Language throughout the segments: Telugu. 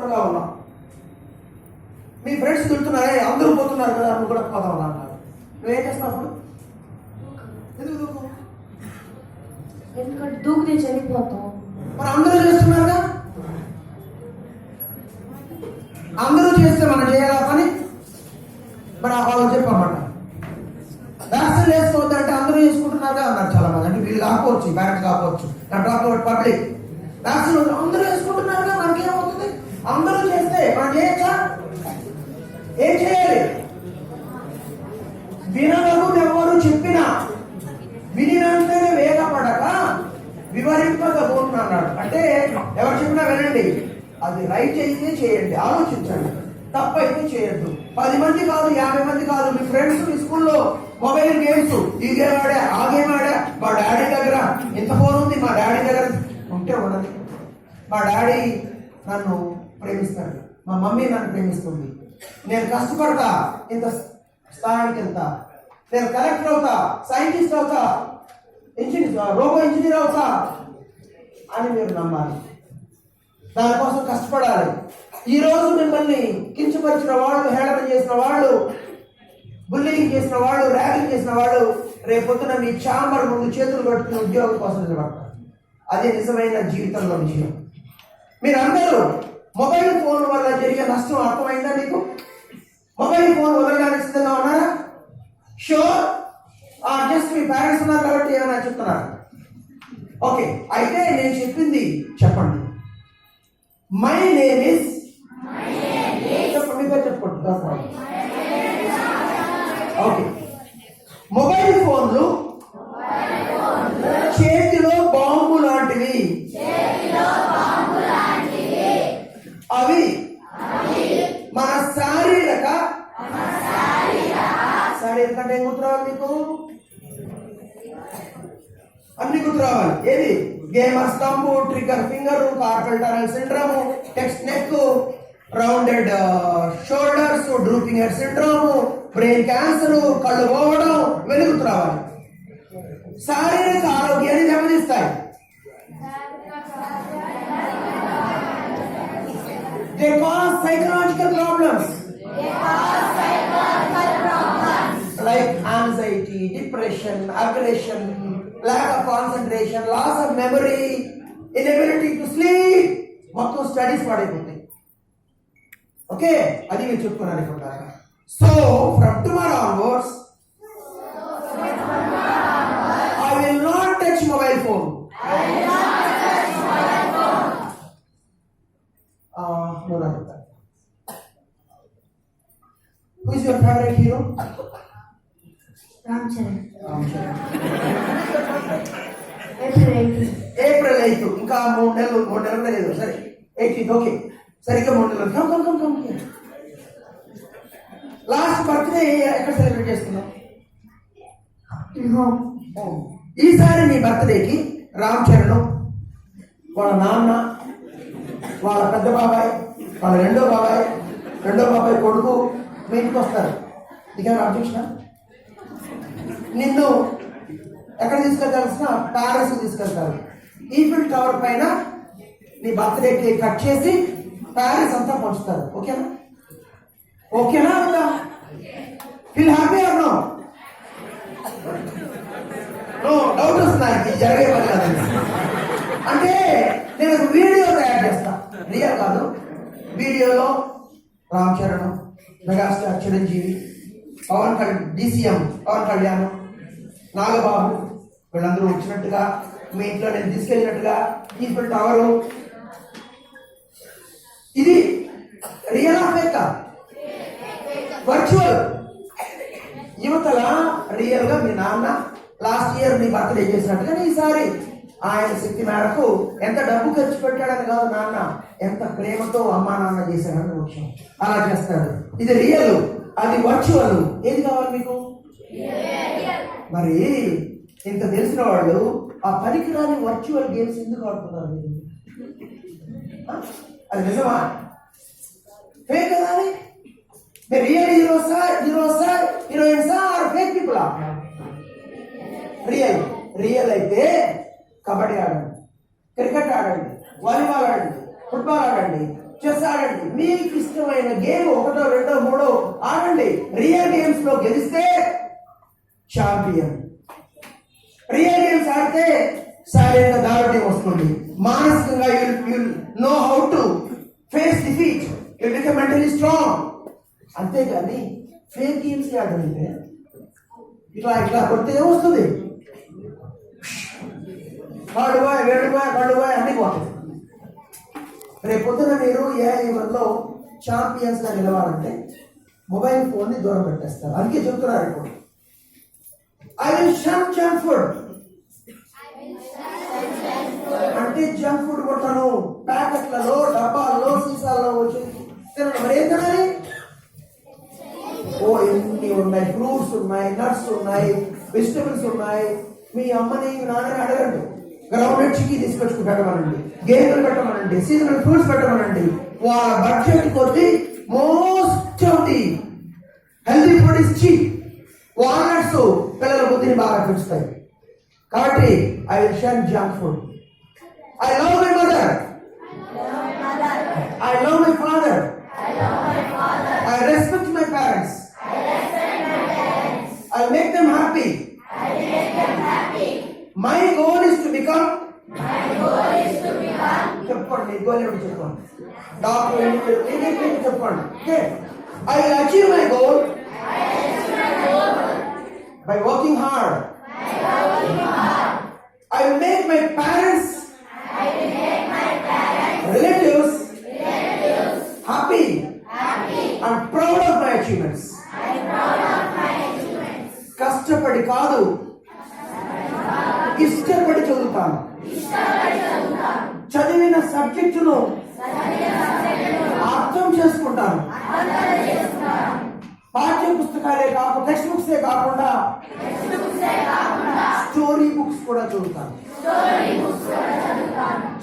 సూపర్గా ఉన్నాం. మీ ఫ్రెండ్స్ తిడుతున్నారే, అందరూ పోతున్నారు కదా, నువ్వు కూడా పోదాం అన్నారు. నువ్వేం చేస్తావు అప్పుడు? ఎందుకు దూకు? ఎందుకంటే దూకితే చనిపోతాం. మరి అందరూ చేస్తున్నారుగా, అందరూ చేస్తే మనం చేయాలా పని? మరి వాళ్ళు చెప్పమాట వ్యాక్సిన్ వేసుకోవద్దంటే అందరూ వేసుకుంటున్నారుగా అన్నారు చాలా మంది. అంటే వీళ్ళు కాకపోవచ్చు, పేరెంట్స్ కాకపోవచ్చు, పబ్లిక్ వ్యాక్సిన్ అందరూ వేసుకుంటున్నారుగా, మనకేమవుతుంది? అందరూ చేస్తే మనం చేయొచ్చా? ఏం చేయాలి? వినగదు ఎవరు చెప్పినా వినినంతనే వేగపడక వివరింపకపోతున్నా అన్నాడు. అంటే ఎవరు చెప్పినా వినండి, అది రైట్ అయితే చేయండి, ఆలోచించండి, తప్పైతే చేయొద్దు. 10 మంది కాదు, 50 మంది కాదు, మీ ఫ్రెండ్స్ మీ స్కూల్లో మొబైల్ గేమ్స్ ఈ గేమ్ ఆడా, ఆ గేమ్ ఆడా, మా డాడీ దగ్గర ఇంత ఫోన్ ఉంది, మా డాడీ దగ్గర ఉంటే ఉండదు. మా డాడీ నన్ను ప్రేమిస్తాడు, మా మమ్మీ నన్ను ప్రేమిస్తుంది, నేను కష్టపడతా, ఇంత స్థానానికి వెళ్తా, నేను కలెక్టర్ అవుతా, సైంటిస్ట్ అవుతా, రోబో ఇంజనీర్ అవుతా అని మీరు నమ్మాలి. దానికోసం కష్టపడాలి. ఈ రోజు మిమ్మల్ని కించపరిచిన వాళ్ళు, హేళన చేసిన వాళ్ళు, బుల్లింగ్ చేసిన వాళ్ళు, ర్యాగింగ్ చేసిన వాళ్ళు రేపొద్దున మీ ఛాంబర్ ముందు చేతులు కట్టుకుని ఉద్యోగం కోసం నిలబడతారు. అదే నిజమైన జీవితంలో విషయం. మీరందరూ మొబైల్ ఫోన్ వల్ల జరిగే నష్టం అర్థమైందా మీకు? మొబైల్ ఫోన్ వదలడానికి సిద్ధంగా ఉన్నారా? షూర్? జస్ట్ మీ పేరెంట్స్ ఉన్నారు కాబట్టి ఏమైనా చెప్తున్నారు? ఓకే, అయితే నేను చెప్పింది చెప్పండి. మై నేమ్ ఇస్, చెప్పండి, మీరు చెప్పుకోండి. ఓకే, మొబైల్ ఫోన్లు చేతిలో బాంబు లాంటివి. అవి మన శారీరక అంటే ఏం గుర్తు రావాలి మీకు? అన్ని గుర్తు రావాలి. ఏది? గేమర్ స్తంభు, trigger finger, carpal tunnel syndrome, text neck, rounded shoulders, drooping head syndrome, brain cancer, కళ్ళు పోవడం, ఇవన్నీ గుర్తు రావాలి. శారీరక ఆరోగ్యాన్ని దెబ్బతీస్తాయి. They cause psychological problems like anxiety, depression, aggression, lack of concentration, loss of memory, inability to sleep. మొత్తం స్టడీస్ పడైపోతాయి. ఓకే, అది మీరు చెప్పుకున్నారు ఇప్పుడు. So from tomorrow onwards I will not touch mobile phone. No. Who is your favorite hero? Ram Charan. April 8. ఇంకా 3 నెలలు కూడా లేదు. సరే 18th. ఓకే, సరిగ్గా 3 నెలలు. కమ్. లాస్ట్ బర్త్డే ఎక్కడ సెలబ్రేట్ చేసుకున్నాం? ఈసారి మీ బర్త్డేకి రామ్ చరణ్, వాళ్ళ నాన్న, వాళ్ళ పెద్ద బాబాయ్, వాళ్ళ రెండో బాబాయ్ కొడుకు మీ ఇంటికి వస్తారు. నీకేమైనా అబ్జెక్షన్? నిన్ను ఎక్కడ తీసుకెళ్తాల్సిన? ప్యారిస్ తీసుకెళ్తారు. ఈఫిల్ టవర్ పైన నీ బర్త్డే కేక్ కట్ చేసి ప్యారిస్ అంతా పంచుతారు. ఓకేనా? Feel happy or no? Doubt వస్తుంది జరిగే పని కాదండి. అంటే నేను ఒక వీడియో తయారు చేస్తా, రియల్ కాదు. వీడియోలో రామ్ చరణ్, మెగాస్టార్ చిరంజీవి, DCM పవన్ కళ్యాణ్, నాగబాబు వీళ్ళందరూ వచ్చినట్టుగా, మీ ఇంట్లో నేను తీసుకెళ్ళినట్టుగా, ఈఫిల్ టవరు. ఇది రియల్ ఆఫ్ ఫేక్? వర్చువల్. యువతల రియల్ గా మీ నాన్న లాస్ట్ ఇయర్ నీ బర్త్డే చేసినట్టుగా ఈసారి ఆయన శక్తి మేరకు ఎంత డబ్బు ఖర్చు పెట్టాడని కాదు, నాన్న ఎంత ప్రేమతో అమ్మా నాన్న చేశాడని విషయం అలా చేస్తాడు. ఇది రియల్, అది వర్చువల్. ఏది కావాలి మీకు? మరి ఇంత తెలిసిన వాళ్ళు ఆ పనికిరాని వర్చువల్ గేమ్స్ ఎందుకు ఆడుతున్నారు? అది నిజమా? ఫేక్ కదా? Real heroines or fake people? Real అయితే కబడ్డీ ఆడండి, క్రికెట్ ఆడండి, వాలీబాల్ ఆడండి, ఫుట్బాల్ ఆడండి, చెస్ ఆడండి. మీకు ఇష్టమైన గేమ్ ఒకటో రెండో మూడో ఆడండి. రియల్ గేమ్స్ లో గెలిస్తే ఛాంపియన్. రియల్ గేమ్స్ ఆడితే శారీరక దారుణ్యం వస్తుంది. మానసికంగా you'll know how to face defeat. You'll become mentally strong. అంతేగాని ఫేక్ గేమ్స్ ఆడంటే ఇట్లా ఇట్లా కొడితే ఏమొస్తుంది? కాడుబాయ్ వేడుబాయ్ కడుబాయ్ అన్ని పోతాయి. రేపొద్దున మీరు ఏ యుగంలో ఛాంపియన్స్ గా నిలవాలంటే మొబైల్ ఫోన్ ని దూరం పెట్టేస్తారు. అందుకే చెప్తున్నారు ఇప్పుడు I will shun junk food. అంటే జంక్ ఫుడ్ కొట్టను, ప్యాకెట్లలో డబ్బాల్లో సీసాల్లో వచ్చి తినను. మరి ఏం తినాలి? ఓ ఎన్ని ఉన్నాయి, ఫ్రూట్స్ ఉన్నాయి, నట్స్ ఉన్నాయి, వెజిటబుల్స్ ఉన్నాయి. మీ అమ్మని నాన్నని అడగండి, గ్రౌండ్ నట్ చిక్కీ తీసుకొచ్చుకు పెట్టమనండి, గేదెలు పెట్టమనండి, సీజనల్ ఫ్రూట్స్ పెట్టమనండి. వాళ్ళ బడ్జెట్ కొద్ది most of the healthy food is cheap. Walnuts పిల్లల బుద్ధిని బాగా పెంచుతాయి. కాబట్టి I will shun junk food. I love my mother, I love my father, I respect my parents, I make them happy. My goal is to become. చెప్పండి గోల్ ఏమిటి చెప్పండి. డాక్టర్ చెప్పండి. I will achieve my goal by working hard. I will make my parents, relatives happy and proud of my achievements. కష్టపడి కాదు, ఇష్టపడి చదువుతాను. చదివిన సబ్జెక్టును అర్థం చేసుకుంటాను. పాఠ్య పుస్తకాలే కాకుండా, టెక్స్ట్ బుక్సే కాకుండా స్టోరీ బుక్స్ కూడా చదువుతాను.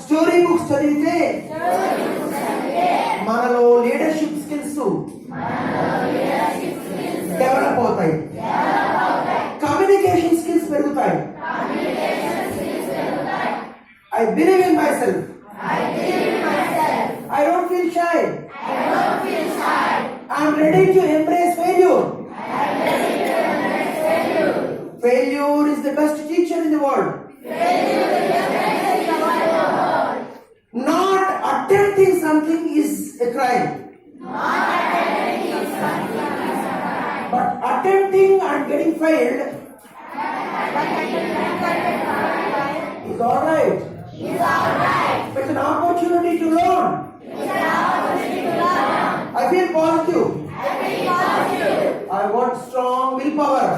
స్టోరీ బుక్స్ చదివితే మనలో లీడర్షిప్ స్కిల్స్ డెవలప్ అవుతాయి, కమ్యూనికేషన్ స్కిల్స్ పెరుగుతాయి. I believe in myself. I don't feel shy. I am ready to embrace failure. Failure is the best teacher in the world. Not attempting something is a crime. But attempting and getting failed is all right. It's an opportunity to learn. I feel positive. I want strong willpower.